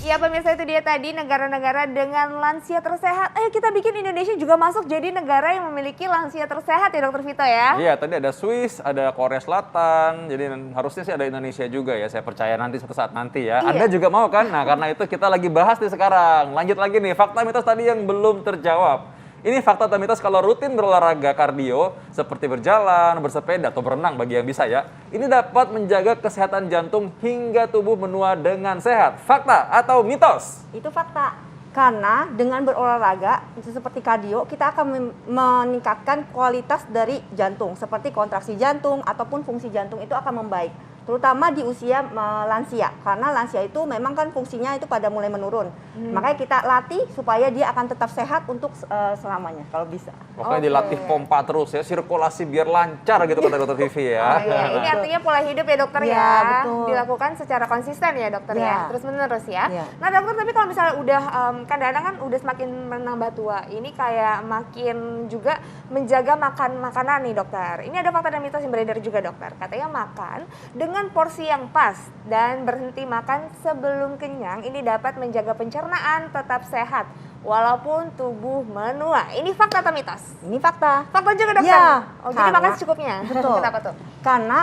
Ya pemirsa, itu dia tadi negara-negara dengan lansia tersehat. Ayo kita bikin Indonesia juga masuk jadi negara yang memiliki lansia tersehat ya Dokter Vito ya. Iya, tadi ada Swiss, ada Korea Selatan, jadi harusnya sih ada Indonesia juga ya, saya percaya nanti suatu saat nanti ya. Iya. Anda juga mau kan? Nah karena itu kita lagi bahas nih sekarang. Lanjut lagi nih, fakta mitos tadi yang belum terjawab. Ini fakta atau mitos kalau rutin berolahraga kardio seperti berjalan, bersepeda atau berenang bagi yang bisa ya. Ini dapat menjaga kesehatan jantung hingga tubuh menua dengan sehat. Fakta atau mitos? Itu fakta. Karena dengan berolahraga seperti kardio, kita akan meningkatkan kualitas dari jantung, seperti kontraksi jantung ataupun fungsi jantung itu akan membaik. Terutama di usia lansia, karena lansia itu memang kan fungsinya itu pada mulai menurun. Makanya kita latih supaya dia akan tetap sehat untuk selamanya kalau bisa. Pokoknya dilatih pompa terus ya, sirkulasi biar lancar gitu kata Dokter Vivi ya. Oh, iya. Ini artinya pola hidup ya dokter Iya, ya. betul. Dilakukan secara konsisten ya dokter ya. Iya. Terus menerus ya. Iya. Nah dokter, tapi kalau misalnya udah kadang-kadang kan udah semakin menambah tua, ini kayak makin juga menjaga makanan nih dokter. Ini ada fakta dan mitos yang beredar juga dokter. Katanya makan dengan porsi yang pas dan berhenti makan sebelum kenyang ini dapat menjaga pencernaan tetap sehat walaupun tubuh menua. Ini fakta atau mitos? Ini fakta. Fakta juga dokter. Iya, Oh, jadi karena- makan secukupnya. Betul. Kenapa tuh? Karena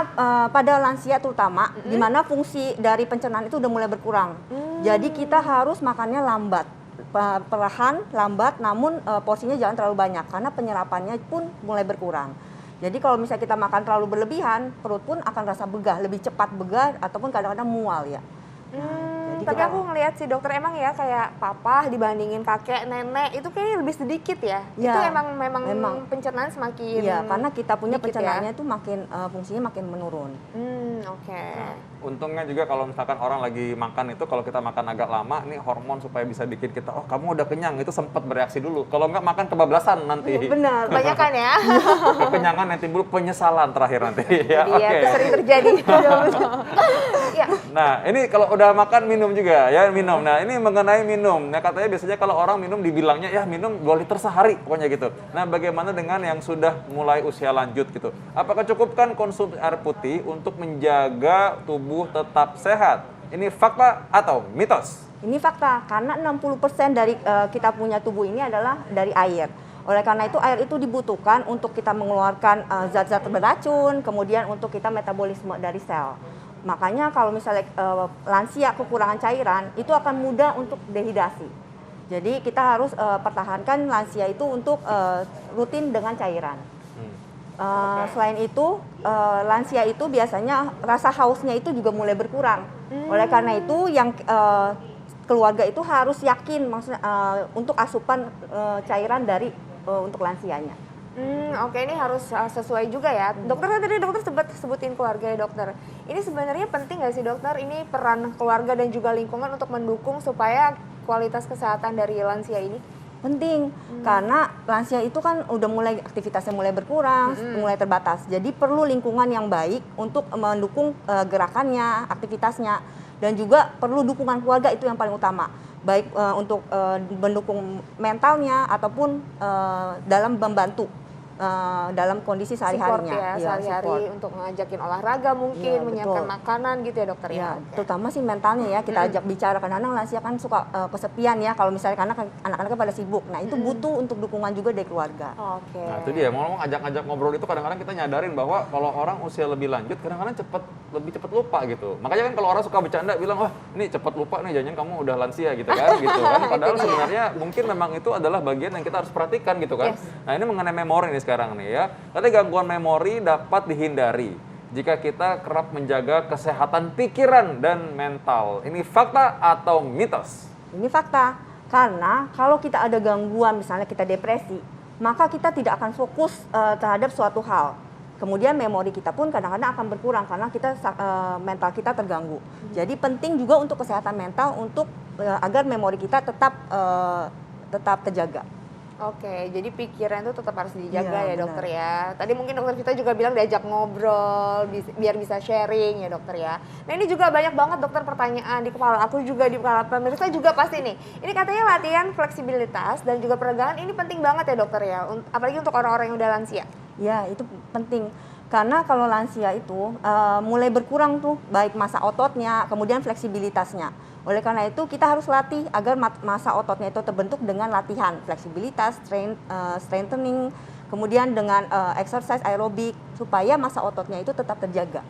pada lansia terutama, di mana fungsi dari pencernaan itu udah mulai berkurang. Jadi kita harus makannya lambat, perlahan, lambat, namun porsinya jangan terlalu banyak karena penyerapannya pun mulai berkurang. Jadi kalau misalnya kita makan terlalu berlebihan, perut pun akan rasa begah, lebih cepat begah ataupun kadang-kadang mual ya. Jadi Tapi kita- aku ngelihat si dokter emang ya kayak papa dibandingin kakek, nenek itu kayaknya lebih sedikit ya. Ya, Itu memang memang. pencernaan semakin Iya, karena kita punya dikit ya. pencernaannya itu makin fungsinya makin menurun. Oke. Untungnya juga kalau misalkan orang lagi makan itu, kalau kita makan agak lama, nih hormon supaya bisa bikin kita, oh kamu udah kenyang, itu sempat bereaksi dulu. Kalau nggak makan kebablasan nanti. Benar. Kebanyakan ya. Kekenyangan yang timbul penyesalan terakhir nanti. Ya, Jadi ya, itu sering terjadi. Iya. Nah, ini kalau udah makan minum juga ya, minum. Nah, ini mengenai minum. Nah, katanya biasanya kalau orang minum dibilangnya ya minum 2 liter sehari pokoknya gitu. Nah, bagaimana dengan yang sudah mulai usia lanjut gitu? Apakah cukupkan konsumsi air putih untuk menjaga tubuh tetap sehat? Ini fakta atau mitos? Ini fakta, karena 60% dari kita punya tubuh ini adalah dari air. Oleh karena itu air itu dibutuhkan untuk kita mengeluarkan zat-zat beracun, kemudian untuk kita metabolisme dari sel. Makanya kalau misalnya lansia kekurangan cairan, itu akan mudah untuk dehidrasi. Jadi kita harus pertahankan lansia itu untuk rutin dengan cairan. Selain itu, lansia itu biasanya rasa hausnya itu juga mulai berkurang. Oleh karena itu yang keluarga itu harus yakin maksudnya untuk asupan cairan dari untuk lansianya. Oke, ini harus sesuai juga ya. Dokter kan tadi dokter sempat sebutin keluarga ya dokter. Ini sebenarnya penting nggak sih dokter? Ini peran keluarga dan juga lingkungan untuk mendukung supaya kualitas kesehatan dari lansia ini? Penting, karena lansia itu kan udah mulai aktivitasnya mulai berkurang, mulai terbatas. Jadi perlu lingkungan yang baik untuk mendukung gerakannya, aktivitasnya, dan juga perlu dukungan keluarga itu yang paling utama. Baik untuk mendukung mentalnya ataupun dalam membantu dalam kondisi sehari-harinya. Support ya, sehari-hari untuk ngajakin olahraga mungkin, Iya, menyiapkan betul. makanan gitu ya dokter ya. Ya, Oke. terutama sih mentalnya ya, kita ajak bicara. Kadang-kadang lansia kan suka kesepian ya, kalau misalnya karena anak-anaknya pada sibuk. Nah itu butuh untuk dukungan juga dari keluarga. Oke. Nah, itu dia. Ngomong ajak-ajak ngobrol itu kadang-kadang kita nyadarin bahwa kalau orang usia lebih lanjut kadang-kadang lebih cepat lupa gitu. Makanya kan kalau orang suka bercanda bilang, "Wah, ini cepat lupa nih, jangan kamu udah lansia gitu kan." gitu kan. Padahal sebenarnya mungkin memang itu adalah bagian yang kita harus perhatikan gitu kan. Yes. Nah, ini mengenai memori nih sekarang nih ya. Tadi gangguan memori dapat dihindari jika kita kerap menjaga kesehatan pikiran dan mental. Ini fakta atau mitos? Ini fakta, karena kalau kita ada gangguan, misalnya kita depresi, maka kita tidak akan fokus terhadap suatu hal. Kemudian memori kita pun kadang-kadang akan berkurang karena kita mental kita terganggu. Jadi penting juga untuk kesehatan mental untuk agar memori kita tetap terjaga. Oke, jadi pikiran itu tetap harus dijaga ya Iya, dokter ya. Tadi mungkin dokter Vita juga bilang diajak ngobrol, biar bisa sharing ya dokter ya. Nah ini juga banyak banget dokter pertanyaan di kepala aku juga, di kepala pemirsa juga pasti nih. Ini katanya latihan fleksibilitas dan juga peregangan ini penting banget ya dokter ya, apalagi untuk orang-orang yang udah lansia. Ya, itu penting. Karena kalau lansia itu mulai berkurang tuh baik massa ototnya, kemudian fleksibilitasnya. Oleh karena itu kita harus latih agar massa ototnya itu terbentuk dengan latihan fleksibilitas, strengthening, kemudian dengan exercise aerobik supaya massa ototnya itu tetap terjaga.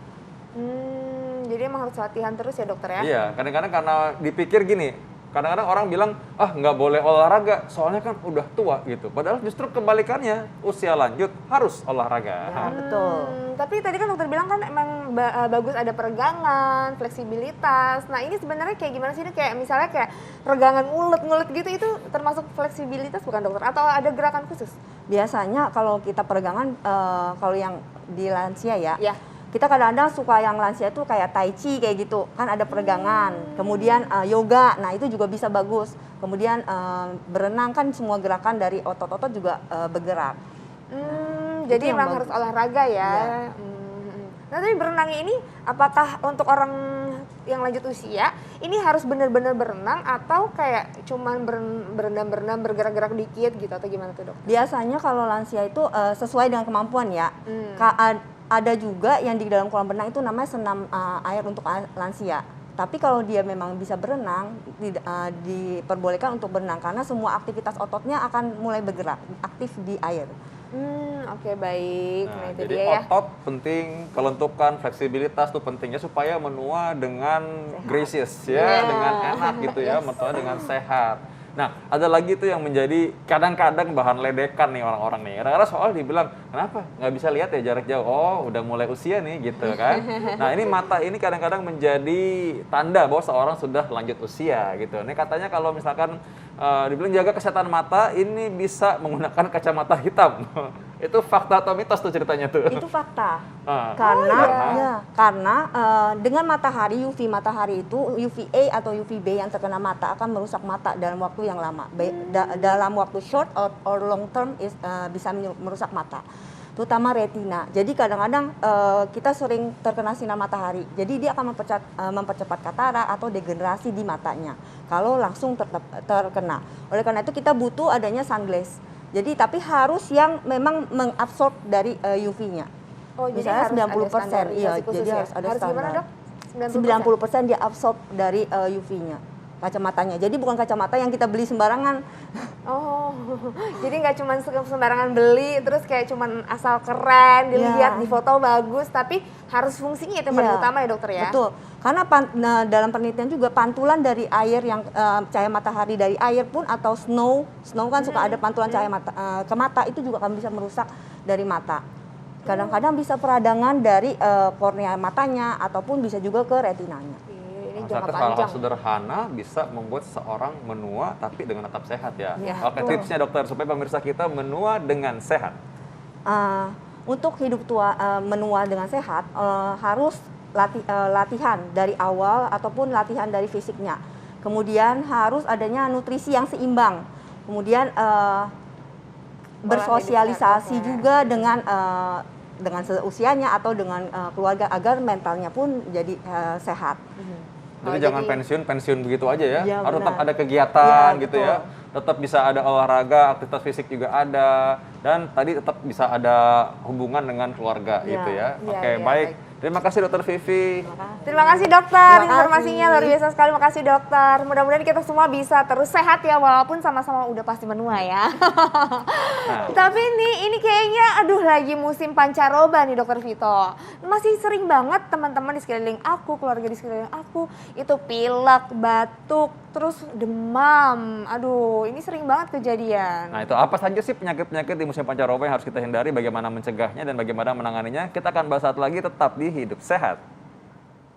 Jadi emang harus latihan terus ya dokter ya? Iya, kadang-kadang karena dipikir gini, kadang-kadang orang bilang, ah nggak boleh olahraga, soalnya kan udah tua gitu. Padahal justru kebalikannya, usia lanjut harus olahraga. Ya, betul. Tapi tadi kan dokter bilang kan emang bagus ada peregangan, fleksibilitas. Nah ini sebenarnya kayak gimana sih? Ini kayak misalnya kayak peregangan ngulet gitu, itu termasuk fleksibilitas bukan dokter? Atau ada gerakan khusus? Biasanya kalau kita peregangan, kalau yang di lansia ya, Ya. kita kadang-kadang suka yang lansia itu kayak tai chi kayak gitu, kan ada peregangan. Kemudian yoga, nah itu juga bisa bagus. Kemudian berenang kan semua gerakan dari otot-otot juga bergerak. Jadi yang emang bagus. harus olahraga ya. Iya. Nah tapi berenang ini apakah untuk orang yang lanjut usia ini harus benar-benar berenang atau kayak cuman berenang bergerak-gerak dikit gitu atau gimana tuh dok? Biasanya kalau lansia itu sesuai dengan kemampuan ya. Ada juga yang di dalam kolam renang itu namanya senam air untuk lansia. Tapi kalau dia memang bisa berenang, diperbolehkan untuk berenang karena semua aktivitas ototnya akan mulai bergerak, aktif di air. Oke, baik. Nah, Nah itu jadi dia ya. otot penting, kelentukan, fleksibilitas tuh pentingnya supaya menua dengan gracious ya, Iya. dengan enak gitu ya, menua dengan sehat. Nah, ada lagi tuh yang menjadi kadang-kadang bahan ledekan nih orang-orang nih. Kadang-kadang soal dibilang, kenapa? Nggak bisa lihat ya jarak jauh. Oh, udah mulai usia nih gitu kan. Nah, ini mata ini kadang-kadang menjadi tanda bahwa seorang sudah lanjut usia gitu. Ini katanya kalau misalkan dibilang jaga kesehatan mata, ini bisa menggunakan kacamata hitam. Itu fakta atau mitos tuh ceritanya tuh? Itu fakta. Karena? Karena dengan matahari, UV matahari itu UVA atau UVB yang terkena mata akan merusak mata dalam waktu yang lama. Dalam waktu short or long term bisa merusak mata, terutama retina. Jadi kadang-kadang kita sering terkena sinar matahari. Jadi dia akan mempercepat katarak atau degenerasi di matanya kalau langsung terkena. Oleh karena itu kita butuh adanya sunglass. Jadi tapi harus yang memang mengabsorb dari UV-nya. Oh, jadi Misalnya harus 90%. ada standarisasi Iya, khusus jadi ya? harus ada Harus gimana standar. dok? 90% dia absorb dari UV-nya. Kacamatanya. Jadi bukan kacamata yang kita beli sembarangan. Oh, jadi nggak cuma sembarangan beli, terus kayak cuman asal keren, dilihat Ya. di foto bagus, tapi harus fungsinya itu yang paling Iya, utama ya dokter ya? Betul. Karena dalam penelitian juga pantulan dari air yang cahaya matahari dari air pun atau snow kan suka ada pantulan cahaya ke mata itu juga akan bisa merusak dari mata. Kadang-kadang bisa peradangan dari kornea matanya ataupun bisa juga ke retinanya. Ini jangka Ternyata hal-hal panjang. sederhana bisa membuat seorang menua tapi dengan tetap sehat ya. Ya, Oke, betul. tipsnya dokter supaya pemirsa kita menua dengan sehat. Untuk hidup tua menua dengan sehat harus latihan dari awal ataupun latihan dari fisiknya. Kemudian harus adanya nutrisi yang seimbang. Kemudian bersosialisasi juga dengan seusianya atau dengan keluarga agar mentalnya pun jadi sehat. Jadi Oh, jangan jadi- pensiun begitu aja ya. Iya, Harus tetap benar. ada kegiatan Iya, gitu betul. ya. Tetap bisa ada olahraga, aktivitas fisik juga ada, dan tadi tetap bisa ada hubungan dengan keluarga Iya. gitu ya. Iya, Oke, iya, baik. baik. Terima kasih Dokter Vivi. Terima kasih dokter, Terima kasih. informasinya luar biasa sekali. Makasih dokter. Mudah-mudahan kita semua bisa terus sehat ya, walaupun sama-sama udah pasti menua ya. Tapi ini kayaknya, aduh lagi musim pancaroba nih dokter Vito. Masih sering banget teman-teman di sekeliling aku, keluarga di sekeliling aku, itu pilek, batuk, terus demam. Aduh, ini sering banget kejadian. Nah, itu apa saja sih penyakit-penyakit di musim pancaroba yang harus kita hindari, bagaimana mencegahnya dan bagaimana menanganinya? Kita akan bahas saat lagi, tetap di Hidup Sehat.